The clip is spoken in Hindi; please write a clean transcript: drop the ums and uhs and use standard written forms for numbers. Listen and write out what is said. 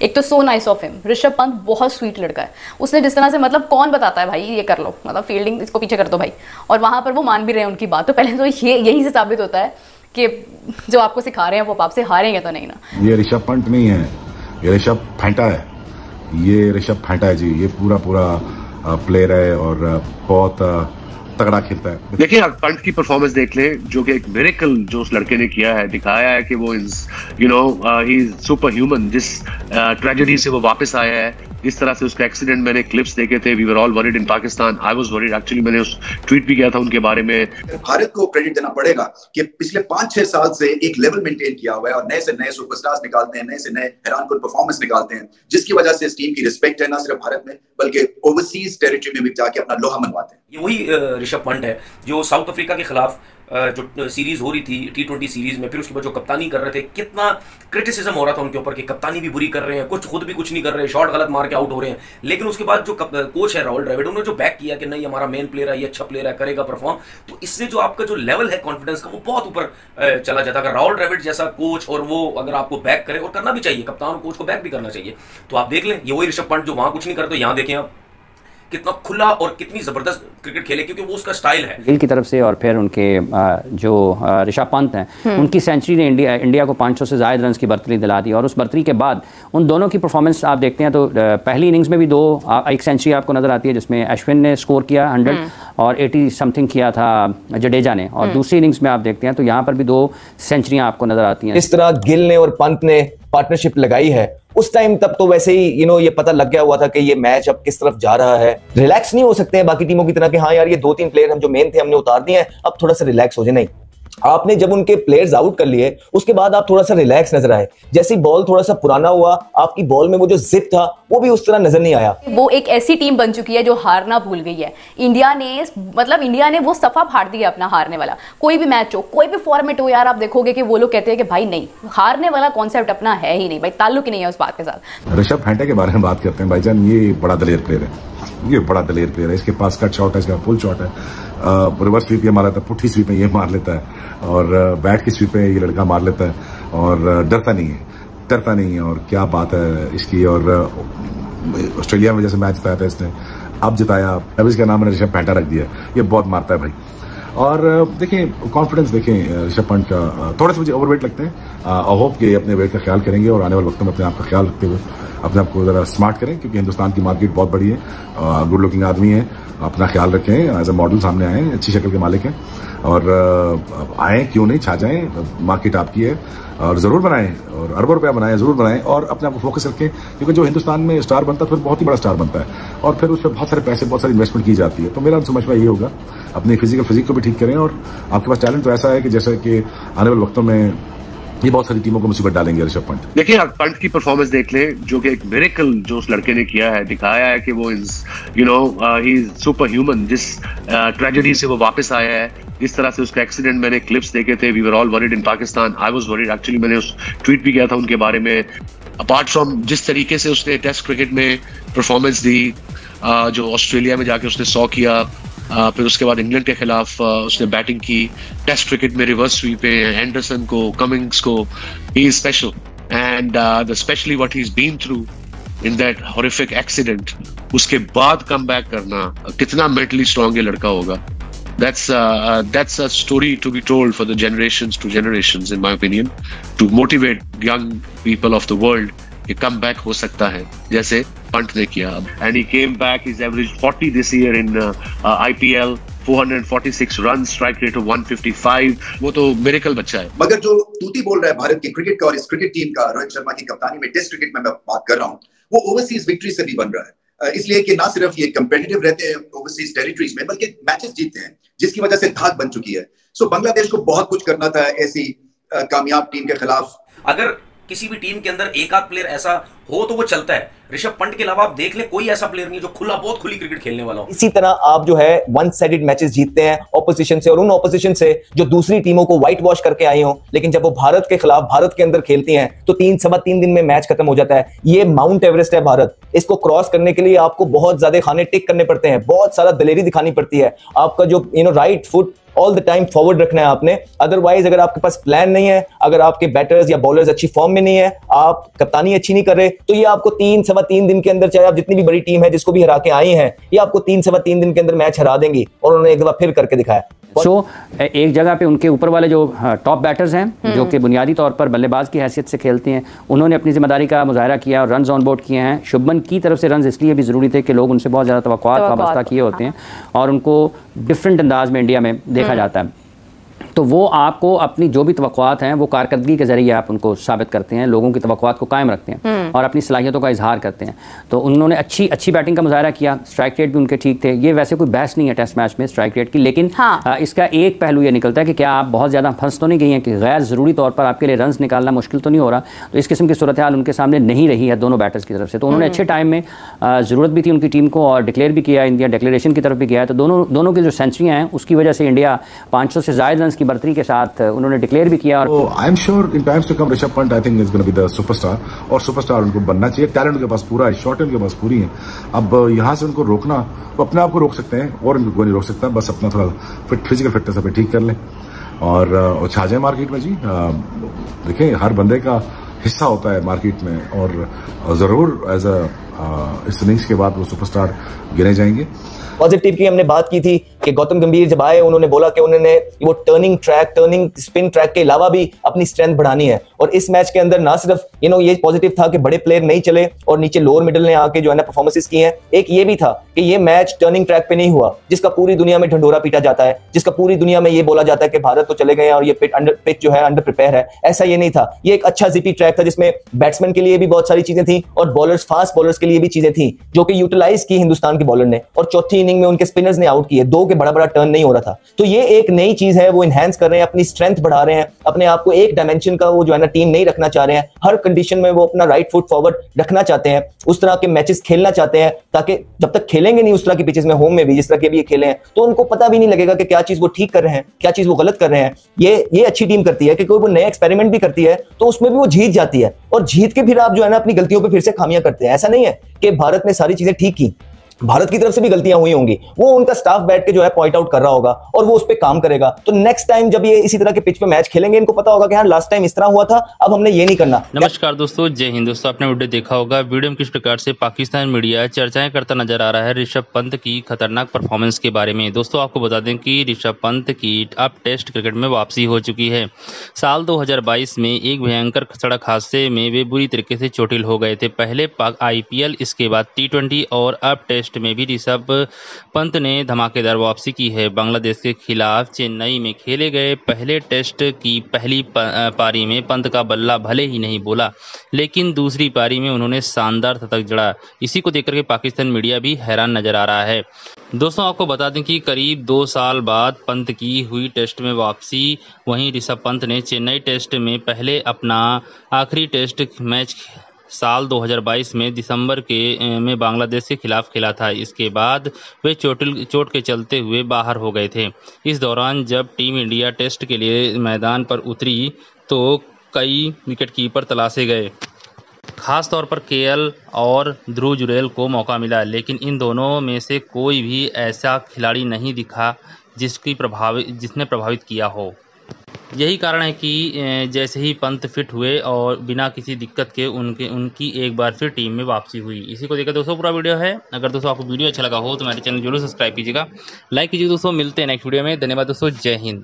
एक तो so nice of him, Rishabh Pant बहुत स्वीट लड़का है। उसने जिस तरह से मतलब कौन बताता है भाई ये कर लो, मतलब फील्डिंग इसको पीछे कर दो भाई, और वहां पर वो मान भी रहे हैं उनकी बात। तो पहले तो ये यही से साबित होता है कि जो आपको सिखा रहे हैं वो आपसे हारेंगे तो नहीं ना। ये ऋषभ पंत नहीं है, ये ऋषभ फैंटा है, ये ऋषभ फैंटा है जी। ये पूरा प्लेयर है और बहुत तगड़ा खेलता है। देखिए आप पंत की परफॉर्मेंस देख ले, जो कि एक मिरेकल जो उस लड़के ने किया है, दिखाया है कि वो ही इज सुपर ह्यूमन। जिस ट्रेजेडी से वो वापस आया है, जिस तरह से उसका एक्सीडेंट, मैंने क्लिप्स देखे थे, we were all worried in Pakistan, I was worried actually. मैंने उस ट्वीट भी किया था उनके बारे में। भारत को क्रेडिट देना पड़ेगा कि पिछले 5-6 साल से एक लेवल मेंटेन किया हुआ है और नए से नए सुपरस्टार्स निकालते हैं, नए से नए हैरानकुन परफॉर्मेंस निकालते हैं, जिसकी वजह से इस टीम की रिस्पेक्ट है ना सिर्फ भारत में बल्कि ओवरसीज टेरिटरी में भी जाके अपना लोहा मनवाते हैं। ये वही ऋषभ पंत है जो साउथ अफ्रीका के खिलाफ जो सीरीज हो रही थी T20 सीरीज में, फिर उसके बाद जो कप्तानी कर रहे थे, कितना क्रिटिसिज्म हो रहा था उनके ऊपर कि कप्तानी भी बुरी कर रहे हैं, खुद भी कुछ नहीं कर रहे, शॉट गलत मार के आउट हो रहे हैं। लेकिन उसके बाद जो कोच है राहुल द्रविड़, उन्होंने जो बैक किया कि नहीं हमारा मेन प्लेयर है, ये अच्छा प्लेयर है, करेगा परफॉर्म, तो इससे जो आपका जो लेवल है कॉन्फिडेंस का वो बहुत ऊपर चला जाता है। अगर राहुल द्रविड़ जैसा कोच और वो अगर आपको बैक करे, और करना भी चाहिए, कप्तान और कोच को बैक भी करना चाहिए, तो आप देख लें ये वही ऋषभ पंत जो वहां कुछ नहीं करते, यहाँ देखें आप कितना खुला और कितनी जबरदस्त क्रिकेट खेले, क्योंकि वो उसका स्टाइल है। गिल की तरफ से और फिर उनके जो ऋषभ पंत हैं, उनकी सेंचुरी ने इंडिया को 500 से ज़्यादा रन की बर्तरी दिला दी। और उस बर्तरी के बाद उन दोनों की परफॉर्मेंस आप देखते हैं तो पहली इनिंग्स में भी एक सेंचुरी आपको नज़र आती है जिसमें अश्विन ने स्कोर किया 100 और 80 समथिंग किया था जडेजा ने, और दूसरी इनिंग्स में आप देखते हैं तो यहाँ पर भी 2 सेंचुरियाँ आपको नज़र आती हैं। इस तरह गिल ने और पंत ने पार्टनरशिप लगाई है, उस टाइम तब तो वैसे ही ये पता लग गया हुआ था कि ये मैच अब किस तरफ जा रहा है। रिलैक्स नहीं हो सकते हैं बाकी टीमों की तरह कि हाँ यार ये 2-3 प्लेयर हम जो मेन थे हमने उतार दिए हैं, अब थोड़ा सा रिलैक्स हो जाए। नहीं, आपने जब उनके प्लेयर्स आउट कर लिए उसके बाद आप थोड़ा सा रिलैक्स नजर आए। जैसे बॉल थोड़ा सा पुराना हुआ, आपकी बॉल में वो जो जिप था वो भी उस तरह नजर नहीं आया। वो एक ऐसी टीम बन चुकी है जो हारना भूल गई है। इंडिया ने वो सफा फाड़ दिया अपना हारने वाला। कोई भी मैच हो, कोई भी फॉर्मेट हो यार, आप देखोगे कि वो लोग कहते हैं कि भाई नहीं, हारने वाला कॉन्सेप्ट अपना है ही नहीं भाई, ताल्लुक ही नहीं है उस बात के साथ। ऋषभ फैंटा के बारे में बात करते हैं भाईजान, ये बड़ा दलेर प्लेयर है, ये बड़ा दलेर प्लेयर है। इसके पास कट शॉट है, इसका फुल शॉट है, रिवर्स स्वीप ये मार लेता है, पुट्ठी स्वीप में ये मार लेता है, और बैट की स्वीप में ये लड़का मार लेता है, और डरता नहीं है। और क्या बात है इसकी। और ऑस्ट्रेलिया में जैसे मैच जिताया था इसने, अब जिताया, अब इसका नाम मैंने ऋषभ फैंटा रख दिया। ये बहुत मारता है भाई। और देखें कॉन्फिडेंस देखें ऋषभ पंत का, थोड़े से मुझे ओवरवेट लगते हैं। आई होप कि अपने वेट का ख्याल करेंगे और आने वाले वक्त में अपने आप का ख्याल रखते हुए अपने आप को जरा स्मार्ट करें, क्योंकि हिंदुस्तान की मार्केट बहुत बड़ी है, गुड लुकिंग आदमी है, अपना ख्याल रखें, एज ए मॉडल सामने आए, अच्छी शक्ल के मालिक हैं, और आए क्यों नहीं, छा जाएं, मार्केट आपकी है, और जरूर बनाएं, और अरबों रुपया बनाएं, जरूर बनाएं, और अपने आप को फोकस रखें, क्योंकि जो हिंदुस्तान में स्टार बनता है फिर बहुत ही बड़ा स्टार बनता है, और फिर उस पर बहुत सारे पैसे, बहुत सारी इन्वेस्टमेंट की जाती है। तो मेरा समझना ये होगा, अपनी फिजिक को भी ठीक करें, और आपके पास टैलेंट तो ऐसा है कि जैसे कि आने वाले वक्तों में ये बहुत सारी टीमों को मुसीबत डालेंगे ऋषभ पंत। देखिए आप पंत की परफॉर्मेंस देख ले, जो कि एक मिरेकल जो उस लड़के ने किया है, दिखाया है कि वो ही इज सुपर ह्यूमन। जिस ट्रेजेडी से वो वापस आया है, जिस तरह से उसका एक्सीडेंट, मैंने क्लिप्स देखे थे, we were all worried in Pakistan, I was worried actually. मैंने उस ट्वीट भी किया था उनके बारे में। अपार्ट फ्रॉम जिस तरीके से उसने टेस्ट क्रिकेट में परफॉर्मेंस दी, जो ऑस्ट्रेलिया में जाके उसने 100 किया, फिर उसके बाद इंग्लैंड के खिलाफ उसने बैटिंग की, टेस्ट क्रिकेट में रिवर्स स्वीप पे एंडरसन को, कमिंग्स को, he is special. And specially what he is been through in that horrific accident, उसके बाद कम बैक करना, कितना मेंटली स्ट्रांग ये लड़का होगा। That's a story to be told for the generations to generations, in my opinion, to motivate young people of the world कि कम बैक हो सकता है, जैसे पंत ने किया। And he came back, his average 40 this year in IPL, 446 run, strike rate of 155। वो तो मिरेकल बच्चा है। मगर जो तूती बोल रहा है भारत की क्रिकेट का और इस क्रिकेट टीम का, रोहित शर्मा की कप्तानी में टेस्ट क्रिकेट में मैं बात कर रहा हूँ, वो ओवरसीज विक्ट्री से भी बन रहा है। इसलिए कि ना सिर्फ ये कंपेटिटिव रहते हैं ओवरसीज टेरिटरीज में, बल्कि मैचेस जीतते हैं, जिसकी वजह से धाक बन चुकी है। सो बांग्लादेश को बहुत कुछ करना था ऐसी कामयाब टीम के खिलाफ। अगर किसी भी टीम के अंदर एक आध प्लेयर ऐसा हो तो वो चलता है, ऋषभ पंत के अलावा आप देख ले कोई ऐसा प्लेयर नहीं जो बहुत खुली क्रिकेट खेलने वाला हो। इसी तरह आप जो है वन साइडेड मैचेस जीतते हैं ऑपोजिशन से, और उन ऑपोजिशन से जो दूसरी टीमों को व्हाइट वॉश करके आई हो, लेकिन जब वो भारत के खिलाफ भारत के अंदर खेलती हैं तो 3-3.25 दिन में मैच खत्म हो जाता है। ये माउंट एवरेस्ट है भारत, इसको क्रॉस करने के लिए आपको बहुत ज्यादा खाने टिक करने पड़ते हैं, बहुत सारा दलेरी दिखानी पड़ती है, आपका जो right foot all the time forward रखना है आपने। अदरवाइज अगर आपके पास प्लान नहीं है, अगर आपके बैटर्स या बॉलर्स अच्छी फॉर्म में नहीं है, आप कप्तानी अच्छी नहीं कर रहे, तो ये आपको 3-3.25 दिन के अंदर, चाहे आप जितनी भी बड़ी टीम है जिसको भी हरा के आई हैं, ये आपको 3-3.25 दिन के अंदर मैच हरा देंगी। और उन्होंने एक दफा फिर करके दिखाया। एक जगह पे उनके ऊपर वाले जो टॉप बैटर्स हैं जो कि बुनियादी तौर पर बल्लेबाज की हैसियत से खेलते हैं, उन्होंने अपनी जिम्मेदारी का मुजाहरा किया और रन्स ऑन बोर्ड किए हैं। शुभमन की तरफ से रन्स इसलिए भी ज़रूरी थे कि लोग उनसे बहुत ज़्यादा तवक्कुआत वाबस्ता किए होते हैं और उनको डिफरेंट अंदाज में इंडिया में देखा जाता है। तो वो आपको अपनी जो भी तवक्कुआत हैं वो कारकर्दगी के ज़रिए आप उनको साबित करते हैं, लोगों की तवक्कुआत को कायम रखते हैं और अपनी सलाहियतों का इजहार करते हैं। तो उन्होंने अच्छी बैटिंग का मुजाहरा किया, स्ट्राइक रेट भी उनके ठीक थे। ये वैसे कोई बहस नहीं है टेस्ट मैच में स्ट्राइक रेट की, लेकिन इसका एक पहलू ये निकलता है कि क्या आप बहुत ज़्यादा फंस तो नहीं गई हैं कि गैर ज़रूरी तौर पर आपके लिए रन्स निकालना मुश्किल तो नहीं हो रहा। तो इस किस्म की सूरत हाल उनके सामने नहीं रही है दोनों बैटर्स की तरफ से। तो उन्होंने अच्छे टाइम में ज़रूरत भी थी उनकी टीम को और डिक्लेयर भी किया, इंडिया डिक्लेरेशन की तरफ भी गया है। तो दोनों की जो सेंचुरियाँ हैं उसकी वजह से इंडिया 500 से ज़ायद रन की बढ़तरी के साथ उन्होंने डिक्लेयर भी किया। और I am sure in times to come Rishabh Pant I think is gonna be the superstar, और सुपरस्टार उनको बनना चाहिए। टैलेंट उनके पास पूरा है, शॉट उनके पास पूरी है। अब यहां से उनको रोकना, वो अपने आप को रोक सकते हैं और उनको कोई नहीं रोक सकता, बस अपना थोड़ा फिजिकल फिटनेस अभी ठीक कर लें और छा जाए मार्केट में जी। देखिए हर बंदे का हिस्सा होता है मार्केट में और जरूर एज इस इनिंग्स के बाद वो सुपरस्टार गिने जाएंगे। पॉजिटिव की हमने बात की थी कि गौतम गंभीर जब आए उन्होंने बोला कि उन्होंने वो टर्निंग स्पिन ट्रैक के अलावा भी अपनी स्ट्रेंथ बढ़ानी है। और इस मैच के अंदर ना सिर्फ ये पॉजिटिव था कि बड़े प्लेयर नहीं चले और नीचे लोअर मिडिल ने आके जो है ना परफॉर्मेंसेस की हैं, एक ये भी था कि ये मैच टर्निंग ट्रैक पे नहीं हुआ जिसका पूरी दुनिया में ढंढोरा पीटा जाता है, जिसका पूरी दुनिया में ये बोला जाता है कि भारत तो चले गए और ये पिच जो है अंडर प्रिपेयर है। ऐसा ये नहीं था, ये एक अच्छा जिपी ट्रैक था जिसमें बैट्समैन के लिए भी बहुत सारी चीजें थी और फास्ट बॉलर्स के लिए भी चीजें थी जो कि यूटिलाइज की हिंदुस्तान के बॉलर ने। और चौथी इनिंग में उनके स्पिनर्स ने आउट किए, 2 के बड़ा टर्न नहीं हो रहा था। तो ये एक नई चीज है, वो इनहैंस कर रहे हैं, अपनी स्ट्रेंथ बढ़ा रहे हैं, अपने आप को एक डायमेंशन का वो जो है ना टीम नहीं रखना चाह रहे हैं। हर कंडीशन में वो अपना राइट फुट फॉरवर्ड रखना चाहते हैं, उस तरह के मैचेस खेलना चाहते हैं ताकि जब तक खेलेंगे नहीं उस तरह की पिचेस में, होम में भी जिस तरह के भी ये खेले हैं, तो उनको पता भी नहीं लगेगा कि क्या चीज वो ठीक कर रहे हैं, क्या चीज वो गलत कर रहे हैं। ये अच्छी टीम करती है कि कोई वो नया एक्सपेरिमेंट भी करती है तो उसमें भी वो जीत जाती है और जीत के फिर आप जो है ना अपनी गलतियों पे फिर से खामियां करते हैं। ऐसा नहीं है कि भारत ने सारी चीजें ठीक की, भारत की तरफ से भी गलतियां हुई होंगी, वो उनका स्टाफ बैठ के जो है पॉइंट आउट कर रहा होगा और वो उस पर काम करेगा। तो नेक्स्ट टाइम जब ये इसी तरह के पिच पे मैच खेलेंगे इनको पता होगा कि हाँ लास्ट टाइम इस तरह हुआ था, अब हमने ये नहीं करना। नमस्कार दोस्तों, जय हिंद। दोस्तों आपने वीडियो देखा होगा, वीडियो में किस प्रकार से पाकिस्तान मीडिया चर्चाएं करता नजर आ रहा है ऋषभ पंत की खतरनाक परफॉर्मेंस के बारे में। दोस्तों आपको बता दें कि ऋषभ पंत की अब टेस्ट क्रिकेट में वापसी हो चुकी है। साल 2022 में एक भयंकर सड़क हादसे में वे बुरी तरीके से चोटिल हो गए थे। पहले IPL, इसके बाद T20 और अब टेस्ट में भी ऋषभ पंत ने धमाकेदार वापसी की है। बांग्लादेश के खिलाफ चेन्नई में खेले गए पहले टेस्ट की पहली पारी में पंत का बल्ला भले ही नहीं बोला, लेकिन दूसरी पारी में उन्होंने शानदार शतक जड़ा। इसी को देखकर के पाकिस्तान मीडिया भी हैरान नजर आ रहा है। दोस्तों आपको बता दें कि करीब 2 साल बाद पंत की हुई टेस्ट में वापसी। वहीं ऋषभ पंत ने चेन्नई टेस्ट में पहले अपना आखिरी टेस्ट मैच साल 2022 में दिसंबर में बांग्लादेश के खिलाफ खेला था। इसके बाद वे चोट के चलते हुए बाहर हो गए थे। इस दौरान जब टीम इंडिया टेस्ट के लिए मैदान पर उतरी तो कई विकेटकीपर तलाशे गए, खास तौर पर KL और ध्रुव जुरैल को मौका मिला, लेकिन इन दोनों में से कोई भी ऐसा खिलाड़ी नहीं दिखा जिसने प्रभावित किया हो। यही कारण है कि जैसे ही पंत फिट हुए और बिना किसी दिक्कत के उनकी एक बार फिर टीम में वापसी हुई। इसी को देखकर दोस्तों पूरा वीडियो है। अगर दोस्तों आपको वीडियो अच्छा लगा हो तो मेरे चैनल जरूर सब्सक्राइब कीजिएगा, लाइक कीजिए। दोस्तों मिलते हैं नेक्स्ट वीडियो में। धन्यवाद दोस्तों, जय हिंद।